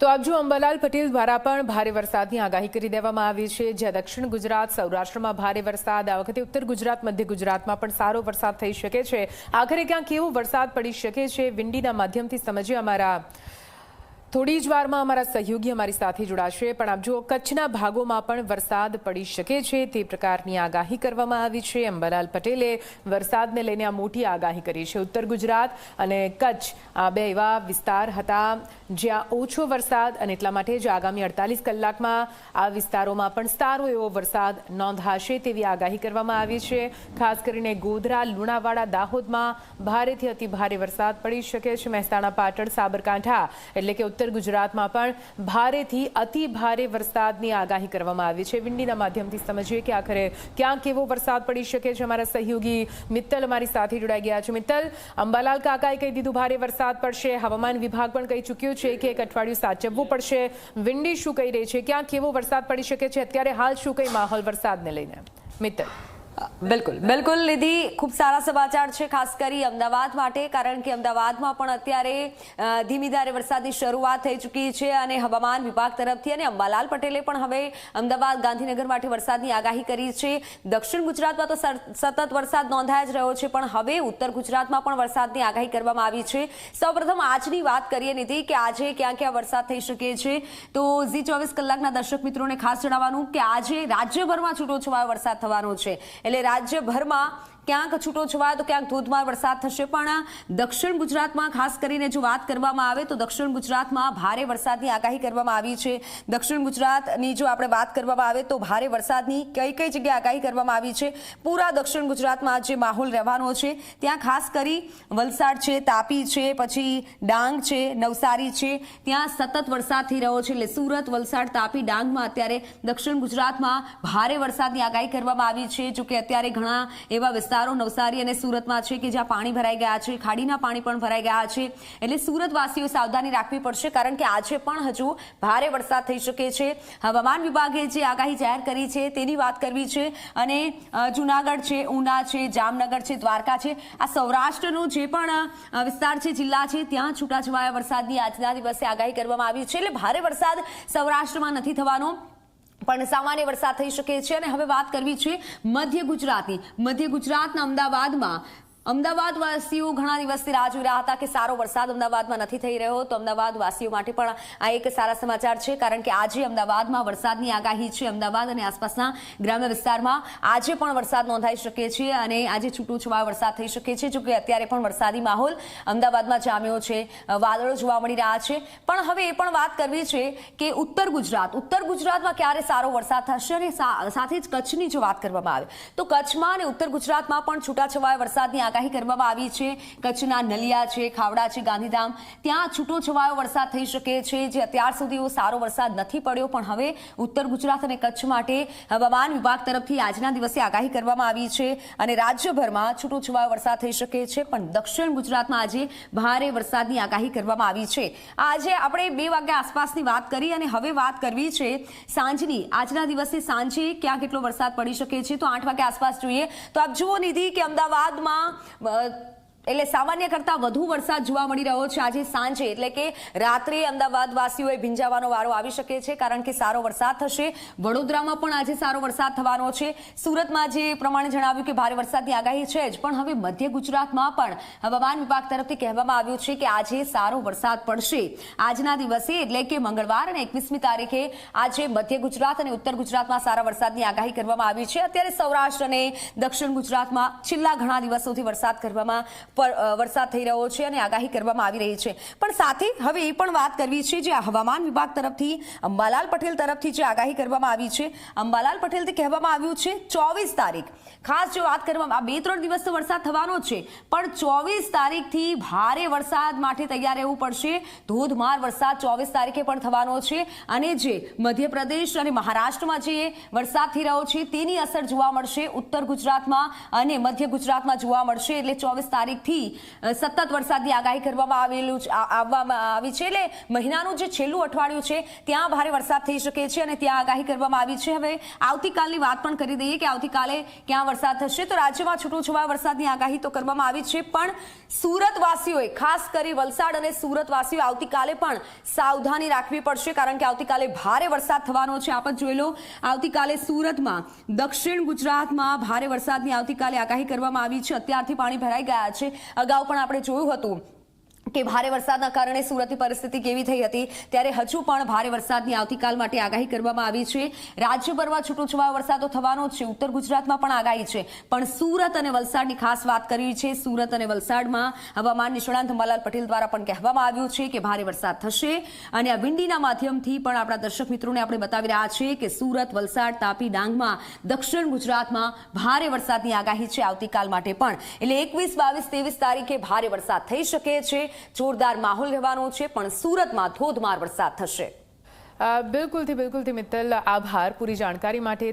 તો આપ જો અંબાલાલ પટેલ દ્વારા પણ ભારે વરસાદની આગાહી કરી દેવામાં આવી છે, જ્યાં દક્ષિણ ગુજરાત, સૌરાષ્ટ્રમાં ભારે વરસાદ, આ વખતે ઉત્તર ગુજરાત, મધ્ય ગુજરાતમાં પણ સારો વરસાદ થઈ શકે છે. આખરે ક્યાં કેવો વરસાદ પડી શકે છે, વિંડીના માધ્યમથી સમજીએ. થોડી જ વારમાં અમારા સહયોગી અમારી સાથે જોડાશે. પણ આપ જુઓ, કચ્છના ભાગોમાં પણ વરસાદ પડી શકે છે તે પ્રકારની આગાહી કરવામાં આવી છે. અંબાલાલ પટેલે વરસાદને લઈને આ મોટી આગાહી કરી છે. ઉત્તર ગુજરાત અને કચ્છ આ બે એવા વિસ્તાર હતા જ્યાં ઓછો વરસાદ, અને એટલા માટે જ આગામી 48 કલાકમાં આ વિસ્તારોમાં પણ સારો એવો વરસાદ નોંધાશે તેવી આગાહી કરવામાં આવી છે. ખાસ કરીને ગોધરા, લુણાવાડા, દાહોદમાં ભારેથી અતિ ભારે વરસાદ પડી શકે છે. મહેસાણા, પાટણ, સાબરકાંઠા એટલે કે ઉત્તર ગુજરાતમાં પણ ભારેથી અતિ ભારે વરસાદની આગાહી કરવામાં આવી છે. વિંડીના માધ્યમથી સમજીએ કે આખરે ક્યાં કેવો વરસાદ પડી શકે છે. અમારા સહયોગી મિત્તલ અમારી સાથે જોડાઈ ગયા છે. મિત્તલ, અંબાલાલ કાકાએ કહી દીધું ભારે વરસાદ પડશે, હવામાન વિભાગ પણ કહી ચૂક્યું છે કે એક અઠવાડિયું સાચવવું પડશે. વિંડી શું કહી રહી છે, ક્યાં કેવો વરસાદ પડી શકે છે, અત્યારે હાલ શું કઈ માહોલ વરસાદને લઈને? મિત્તલ. બિલકુલ નિધિ, ખૂબ સારા સમાચાર છે ખાસ કરી અમદાવાદ માટે, કારણ કે અમદાવાદમાં પણ અત્યારે ધીમી ધારે વરસાદની શરૂઆત થઈ ચૂકી છે અને હવામાન વિભાગ તરફથી અને અંબાલાલ પટેલે પણ હવે અમદાવાદ, ગાંધીનગર માટે વરસાદની આગાહી કરી છે. દક્ષિણ ગુજરાતમાં તો સતત વરસાદ નોંધાઈ જ રહ્યો છે, પણ હવે ઉત્તર ગુજરાતમાં પણ વરસાદની આગાહી કરવામાં આવી છે. સૌપ્રથમ આજની વાત કરીએ નિધિ કે આજે ક્યાં ક્યાં વરસાદ થઈ શકે છે. તો ઝી 24 કલાકના દર્શક મિત્રોને ખાસ જણાવવાનું કે આજે રાજ્યભરમાં છૂટોછવાયો વરસાદ થવાનો છે. એટલે રાજ્યભરમાં ક્યાંક છૂટો છવાયો તો ક્યાંક ધોધમાર વરસાદ થશે. પણ દક્ષિણ ગુજરાતમાં ખાસ કરીને જો વાત કરવામાં આવે તો દક્ષિણ ગુજરાતમાં ભારે વરસાદની આગાહી કરવામાં આવી છે. દક્ષિણ ગુજરાતની જો આપણે વાત કરવામાં આવે તો ભારે વરસાદની કઈ કઈ જગ્યાએ આગાહી કરવામાં આવી છે. પૂરા દક્ષિણ ગુજરાતમાં જે માહોલ રહેવાનો છે ત્યાં ખાસ કરી વલસાડ છે, તાપી છે, પછી ડાંગ છે, નવસારી છે, ત્યાં સતત વરસાદ થઈ રહ્યો છે. એટલે સુરત, વલસાડ, તાપી, ડાંગમાં અત્યારે દક્ષિણ ગુજરાતમાં ભારે વરસાદની આગાહી કરવામાં આવી છે. જો કે અત્યારે ઘણા એવા નવસારી અને સુરતમાં છે કે જ્યાં પાણી ભરાઈ ગયા છે, ખાડીના પાણી પણ ભરાઈ ગયા છે. એટલે સુરતવાસીઓ સાવધાની રાખવી પડશે, કારણ કે આજે પણ હજુ ભારે વરસાદ થઈ શકે છે. હવામાન વિભાગે જે આગાહી જાહેર કરી છે તેની વાત કરવી છે. અને જુનાગઢ છે, ઉના છે, જામનગર છે, દ્વારકા છે, આ સૌરાષ્ટ્રનો જે પણ વિસ્તાર છે, જિલ્લા છે, ત્યાં છૂટાછવાયા વરસાદની આજના દિવસે આગાહી કરવામાં આવી છે. એટલે ભારે વરસાદ સૌરાષ્ટ્રમાં નથી થવાનો, પણ સામાન્ય વરસાદ થઈ શકે છે. અને હવે વાત કરવી છે મધ્ય ગુજરાતની. મધ્ય ગુજરાતના અમદાવાદવાસીઓ ઘણા દિવસથી રાહ જોઈ રહ્યા હતા કે સારો વરસાદ અમદાવાદમાં નથી થઈ રહ્યો. તો અમદાવાદવાસીઓ માટે પણ આ એક સારા સમાચાર છે, કારણ કે આજે અમદાવાદમાં વરસાદની આગાહી છે. અમદાવાદ અને આસપાસના ગ્રામ્ય વિસ્તારમાં આજે પણ વરસાદ નોંધાઈ શકે છે અને આજે છૂટોછવાયો વરસાદ થઈ શકે છે. જોકે અત્યારે પણ વરસાદી માહોલ અમદાવાદમાં જામ્યો છે, વાદળો જોવા મળી રહ્યા છે. પણ હવે એ પણ વાત કરવી છે કે ઉત્તર ગુજરાતમાં ક્યારે સારો વરસાદ થશે. અને સાથે જ કચ્છની જો વાત કરવામાં આવે તો કચ્છમાં અને ઉત્તર ગુજરાતમાં પણ છૂટાછવાયા વરસાદની આગાહી કરવામાં આવી છે. કચ્છના નલિયા છે, ખાવડા છે, ગાંધીધામ, ત્યાં છૂટો છવાયો વરસાદ થઈ શકે છે. જે અત્યાર સુધી સારો વરસાદ નથી પડ્યો, પણ હવે ઉત્તર ગુજરાત અને કચ્છ માટે હવામાન વિભાગ તરફથી આજના દિવસે આગાહી કરવામાં આવી છે. અને રાજ્યભરમાં છૂટો છવાયો વરસાદ થઈ શકે છે. પણ દક્ષિણ ગુજરાતમાં આજે ભારે વરસાદની આગાહી કરવામાં આવી છે. આજે આપણે 2 વાગ્યા આસપાસની વાત કરી અને હવે વાત કરવી છે સાંજની. આજના દિવસે સાંજે ક્યાં કેટલો વરસાદ પડી શકે છે. તો 8 વાગ્યા આસપાસ જોઈએ તો આપ જુઓ નિધિ કે અમદાવાદમાં એટલે સામાન્ય કરતા વધુ વરસાદ જોવા મળી રહ્યો છે આજે સાંજે. એટલે કે રાત્રે અમદાવાદવાસીઓએ ભીંજાવાનો વારો આવી શકે છે, કારણ કે સારો વરસાદ થશે. વડોદરામાં પણ આજે સારો વરસાદ થવાનો છે. સુરતમાં જે પ્રમાણે જણાવ્યું કે ભારે વરસાદની આગાહી છે જ, પણ હવે મધ્ય ગુજરાતમાં પણ હવામાન વિભાગ તરફથી કહેવામાં આવ્યું છે કે આજે સારો વરસાદ પડશે આજના દિવસે. એટલે કે મંગળવાર અને 21મી તારીખે આજે મધ્ય ગુજરાત અને ઉત્તર ગુજરાતમાં સારા વરસાદની આગાહી કરવામાં આવી છે. અત્યારે સૌરાષ્ટ્ર અને દક્ષિણ ગુજરાતમાં છેલ્લા ઘણા દિવસોથી વરસાદ થઈ રહ્યો છે અને આગાહી કરવામાં આવી રહી છે. પણ સાથે હવે એ પણ વાત કરવી છે જે હવામાન વિભાગ તરફથી અંબાલાલ પટેલ તરફથી જે આગાહી કરવામાં આવી છે. અંબાલાલ પટેલથી કહેવામાં આવ્યું છે 24 તારીખ ખાસ જો વાત કરવામાં, આ 2-3 દિવસ તો વરસાદ થવાનો છે, પણ 24 તારીખથી ભારે વરસાદ માટે તૈયાર રહેવું પડશે. ધોધમાર વરસાદ 24 તારીખે પણ થવાનો છે. અને જે મધ્યપ્રદેશ અને મહારાષ્ટ્રમાં જે વરસાદ થઈ રહ્યો છે તેની અસર જોવા મળશે ઉત્તર ગુજરાતમાં અને મધ્ય ગુજરાતમાં જોવા મળશે. એટલે 24 તારીખ તારીખથી સતત વરસાદની આગાહી કરવામાં આવી છે. એટલે મહિનાનું જે છેલ્લું અઠવાડિયું છે ત્યાં ભારે વરસાદ થઈ શકે છે અને ત્યાં આગાહી કરવામાં આવી છે. હવે આવતીકાલની વાત પણ કરી દઈએ કે આવતીકાલે ક્યાં વરસાદ થશે. તો રાજ્યમાં છૂટોછવાયા વરસાદની આગાહી તો કરવામાં આવી છે, પણ સુરતવાસીઓએ ખાસ કરી વલસાડ અને સુરતવાસીઓ આવતીકાલે પણ સાવધાની રાખવી પડશે, કારણ કે આવતીકાલે ભારે વરસાદ થવાનો છે. આપ જોઈ લો, આવતીકાલે સુરતમાં, દક્ષિણ ગુજરાતમાં ભારે વરસાદની આવતીકાલે આગાહી કરવામાં આવી છે. અત્યારથી પાણી ભરાઈ ગયા છે. અગાઉ પણ આપણે જોયું હતું કે ભારે વરસાદના કારણે સુરતની પરિસ્થિતિ કેવી થઈ હતી, ત્યારે હજુ પણ ભારે વરસાદની આવતીકાલ માટે આગાહી કરવામાં આવી છે. રાજ્યભરમાં છૂટોછવાયો વરસાદો થવાનો છે. ઉત્તર ગુજરાતમાં પણ આગાહી છે, પણ સુરત અને વલસાડની ખાસ વાત કરી છે. સુરત અને વલસાડમાં હવામાન નિષ્ણાંત અંબાલાલ પટેલ દ્વારા પણ કહેવામાં આવ્યું છે કે ભારે વરસાદ થશે અને આ વિંડીના માધ્યમથી પણ આપણા દર્શક મિત્રોને આપણે બતાવી રહ્યા છીએ કે સુરત, વલસાડ, તાપી, ડાંગમાં, દક્ષિણ ગુજરાતમાં ભારે વરસાદની આગાહી છે આવતીકાલ માટે પણ. એટલે 21, 22, 23 તારીખે ભારે વરસાદ થઈ શકે છે. જોરદાર માહોલ રહેવાનો છે, પણ સુરતમાં ધોધમાર વરસાદ થશે. બિલકુલથી મિત્તલ, આભાર પૂરી જાણકારી માટે.